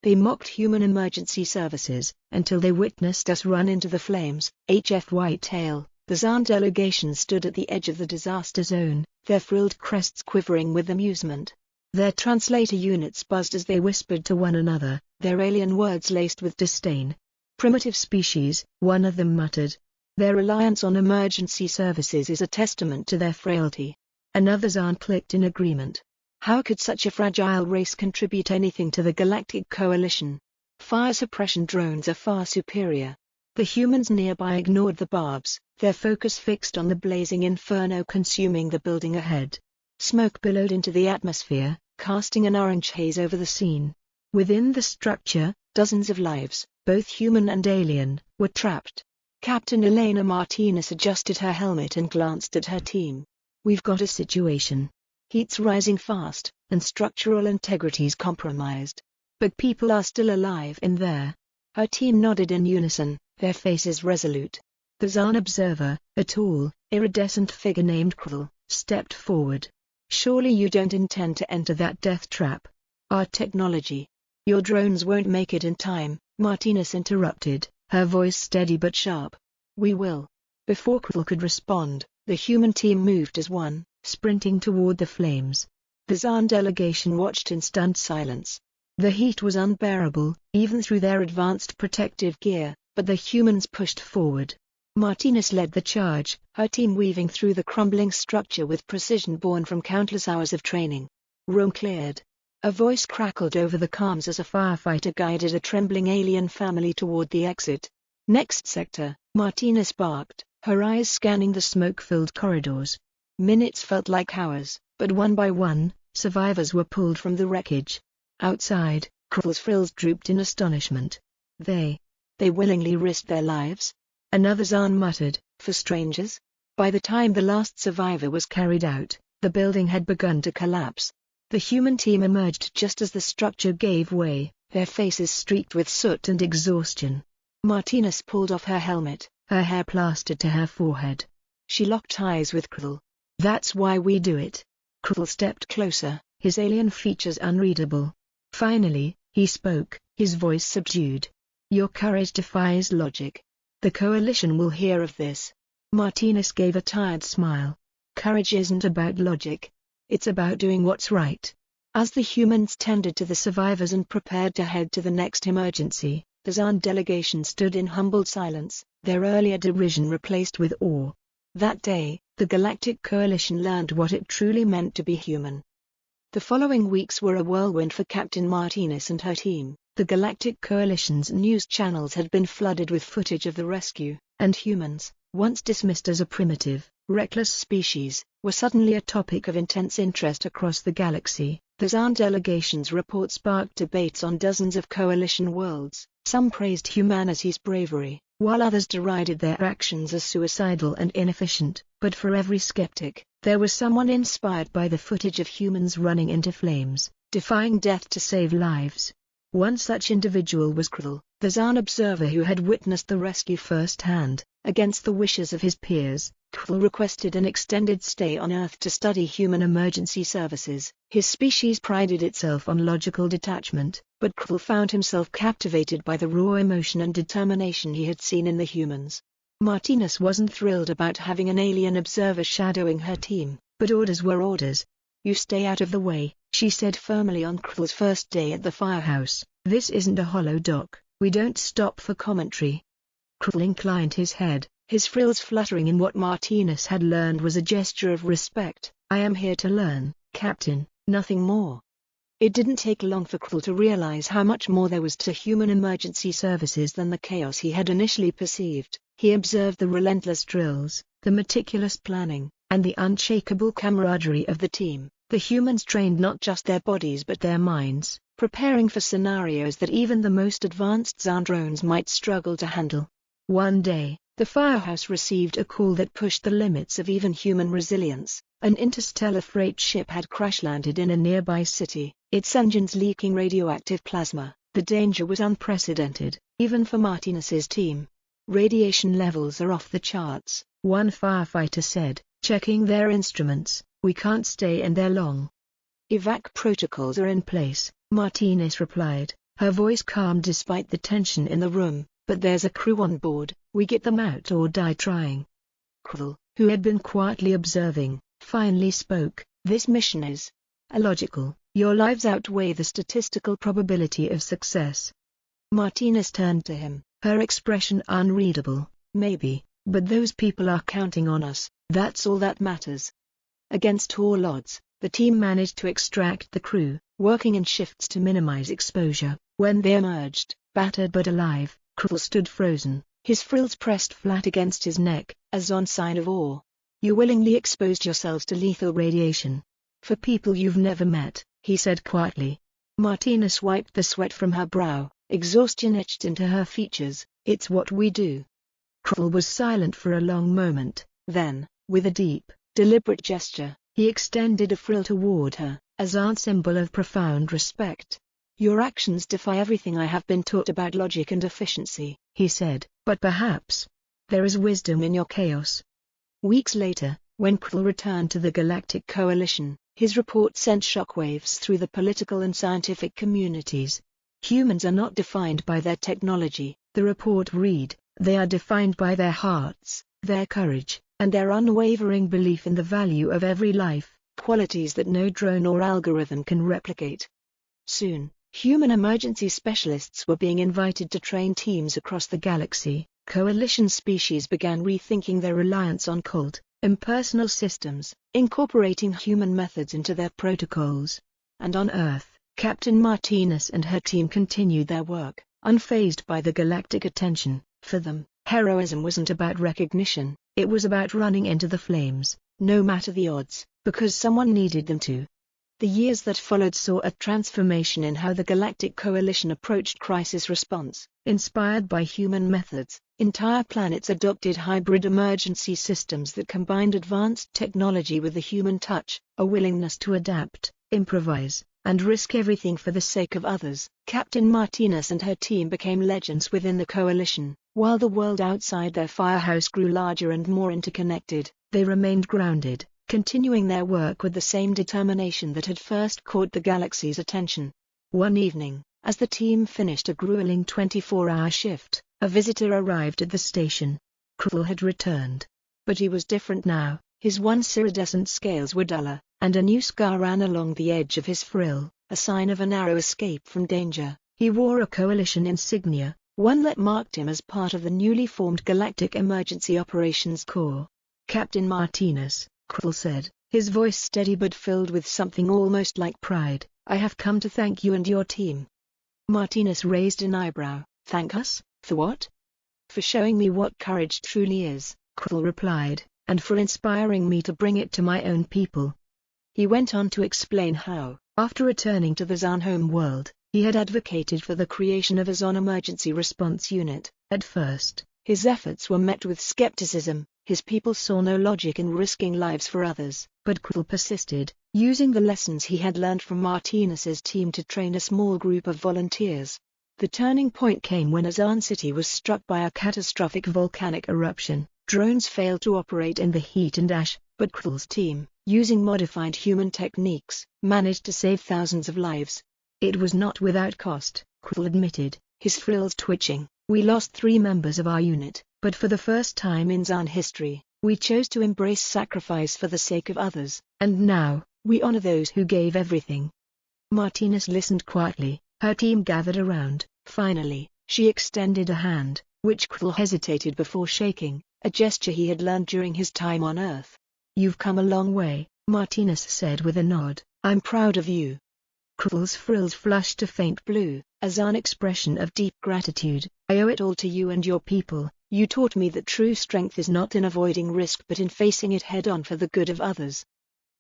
They mocked human emergency services, until they witnessed us run into the flames. HFY tail. The Zaan delegation stood at the edge of the disaster zone, their frilled crests quivering with amusement. Their translator units buzzed as they whispered to one another, their alien words laced with disdain. Primitive species, one of them muttered. Their reliance on emergency services is a testament to their frailty. Another Zaan clicked in agreement. How could such a fragile race contribute anything to the Galactic Coalition? Fire suppression drones are far superior. The humans nearby ignored the barbs, their focus fixed on the blazing inferno consuming the building ahead. Smoke billowed into the atmosphere, casting an orange haze over the scene. Within the structure, dozens of lives, both human and alien, were trapped. Captain Elena Martinez adjusted her helmet and glanced at her team. We've got a situation. Heat's rising fast, and structural integrity's compromised. But people are still alive in there. Her team nodded in unison, their faces resolute. The Zaan observer, a tall, iridescent figure named Krul, stepped forward. Surely you don't intend to enter that death trap. Our technology. Your drones won't make it in time, Martinez interrupted, her voice steady but sharp. We will. Before Krul could respond, the human team moved as one, sprinting toward the flames. The Zaan delegation watched in stunned silence. The heat was unbearable, even through their advanced protective gear, but the humans pushed forward. Martinez led the charge, her team weaving through the crumbling structure with precision born from countless hours of training. Room cleared. A voice crackled over the comms as a firefighter guided a trembling alien family toward the exit. Next sector, Martinez barked, her eyes scanning the smoke-filled corridors. Minutes felt like hours, but one by one, survivors were pulled from the wreckage. Outside, Krul's frills drooped in astonishment. They willingly risked their lives? Another Zaan muttered, for strangers? By the time the last survivor was carried out, the building had begun to collapse. The human team emerged just as the structure gave way, their faces streaked with soot and exhaustion. Martinez pulled off her helmet, her hair plastered to her forehead. She locked eyes with Krul. That's why we do it. Krul stepped closer, his alien features unreadable. Finally, he spoke, his voice subdued. Your courage defies logic. The Coalition will hear of this. Martinez gave a tired smile. Courage isn't about logic. It's about doing what's right. As the humans tended to the survivors and prepared to head to the next emergency, the Zaan delegation stood in humbled silence, their earlier derision replaced with awe. That day, the Galactic Coalition learned what it truly meant to be human. The following weeks were a whirlwind for Captain Martinez and her team. The Galactic Coalition's news channels had been flooded with footage of the rescue, and humans, once dismissed as a primitive, reckless species, were suddenly a topic of intense interest across the galaxy. The Zaan delegation's report sparked debates on dozens of Coalition worlds. Some praised humanity's bravery, while others derided their actions as suicidal and inefficient. But for every skeptic, there was someone inspired by the footage of humans running into flames, defying death to save lives. One such individual was Krul, the Zaan observer who had witnessed the rescue firsthand. Against the wishes of his peers, Krul requested an extended stay on Earth to study human emergency services. His species prided itself on logical detachment, but Krul found himself captivated by the raw emotion and determination he had seen in the humans. Martinez wasn't thrilled about having an alien observer shadowing her team, but orders were orders. You stay out of the way, she said firmly on Krul's first day at the firehouse. This isn't a holodoc, we don't stop for commentary. Krul inclined his head, his frills fluttering in what Martinez had learned was a gesture of respect. I am here to learn, Captain, nothing more. It didn't take long for Krul to realize how much more there was to human emergency services than the chaos he had initially perceived. He observed the relentless drills, the meticulous planning, and the unshakable camaraderie of the team. The humans trained not just their bodies but their minds, preparing for scenarios that even the most advanced Zaan drones might struggle to handle. One day, the firehouse received a call that pushed the limits of even human resilience. An interstellar freight ship had crash-landed in a nearby city, its engines leaking radioactive plasma. The danger was unprecedented, even for Martinez's team. Radiation levels are off the charts, one firefighter said, checking their instruments. We can't stay in there long. Evac protocols are in place, Martinez replied, Her voice calmed despite the tension in the room. "But there's a crew on board, we get them out or die trying." Krill, who had been quietly observing, finally spoke. "This mission is illogical. Your lives outweigh the statistical probability of success." Martinez turned to him, her expression unreadable. "Maybe, but those people are counting on us, that's all that matters." Against all odds, the team managed to extract the crew, working in shifts to minimize exposure. When they emerged, battered but alive, Krill stood frozen, his frills pressed flat against his neck, as on sign of awe. "You willingly exposed yourselves to lethal radiation. For people you've never met," he said quietly. Martinez wiped the sweat from her brow, exhaustion etched into her features. "It's what we do." Krill was silent for a long moment, then, with a deep, deliberate gesture, he extended a frill toward her, as a symbol of profound respect. "Your actions defy everything I have been taught about logic and efficiency," he said, "but perhaps there is wisdom in your chaos." Weeks later, when Krill returned to the Galactic Coalition, his report sent shockwaves through the political and scientific communities. "Humans are not defined by their technology," the report read, "they are defined by their hearts, their courage, and their unwavering belief in the value of every life, qualities that no drone or algorithm can replicate." Soon, human emergency specialists were being invited to train teams across the galaxy. Coalition species began rethinking their reliance on cold, impersonal systems, incorporating human methods into their protocols. And on Earth, Captain Martinez and her team continued their work, unfazed by the galactic attention. For them, heroism wasn't about recognition, it was about running into the flames, no matter the odds, because someone needed them to. The years that followed saw a transformation in how the Galactic Coalition approached crisis response. Inspired by human methods, entire planets adopted hybrid emergency systems that combined advanced technology with the human touch, a willingness to adapt, improvise, and risk everything for the sake of others. Captain Martinez and her team became legends within the Coalition. While the world outside their firehouse grew larger and more interconnected, they remained grounded, continuing their work with the same determination that had first caught the galaxy's attention. One evening, as the team finished a grueling 24-hour shift, a visitor arrived at the station. Krill had returned. But he was different now, his once iridescent scales were duller, and a new scar ran along the edge of his frill, a sign of a narrow escape from danger. He wore a Coalition insignia, one that marked him as part of the newly formed Galactic Emergency Operations Corps. "Captain Martinez," Krill said, his voice steady but filled with something almost like pride, "I have come to thank you and your team." Martinez raised an eyebrow. "Thank us? For what?" "For showing me what courage truly is," Krill replied, "and for inspiring me to bring it to my own people." He went on to explain how, after returning to the Zaan home world, he had advocated for the creation of a Zaan emergency response unit. At first, his efforts were met with skepticism. His people saw no logic in risking lives for others, but Krill persisted, using the lessons he had learned from Martinez's team to train a small group of volunteers. The turning point came when a Zaan city was struck by a catastrophic volcanic eruption. Drones failed to operate in the heat and ash, but Krill's team, using modified human techniques, managed to save thousands of lives. "It was not without cost," Krill admitted, his frills twitching. "We lost 3 members of our unit, but for the first time in Zaan history, we chose to embrace sacrifice for the sake of others, and now, we honor those who gave everything." Martinez listened quietly, her team gathered around. Finally, she extended a hand, which Krill hesitated before shaking, a gesture he had learned during his time on Earth. "You've come a long way," Martinez said with a nod. "I'm proud of you." Krill's frills flushed a faint blue, as an expression of deep gratitude. "I owe it all to you and your people. You taught me that true strength is not in avoiding risk but in facing it head-on for the good of others."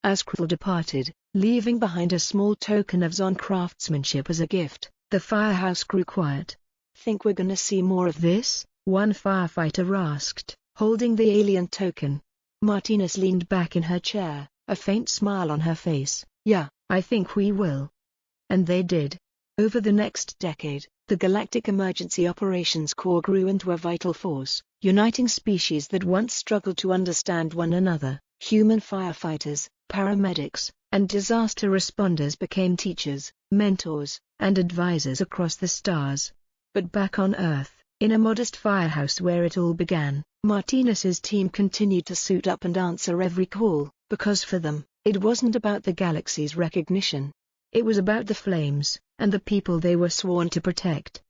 As Krill departed, leaving behind a small token of Zaan craftsmanship as a gift, the firehouse grew quiet. "Think we're gonna see more of this?" one firefighter asked, holding the alien token. Martinez leaned back in her chair, a faint smile on her face. "Yeah, I think we will." And they did. Over the next decade, the Galactic Emergency Operations Corps grew into a vital force, uniting species that once struggled to understand one another: human firefighters, paramedics, and disaster responders became teachers, mentors, and advisors across the stars. But back on Earth, in a modest firehouse where it all began, Martinez's team continued to suit up and answer every call, because for them, it wasn't about the galaxy's recognition. It was about the flames, and the people they were sworn to protect.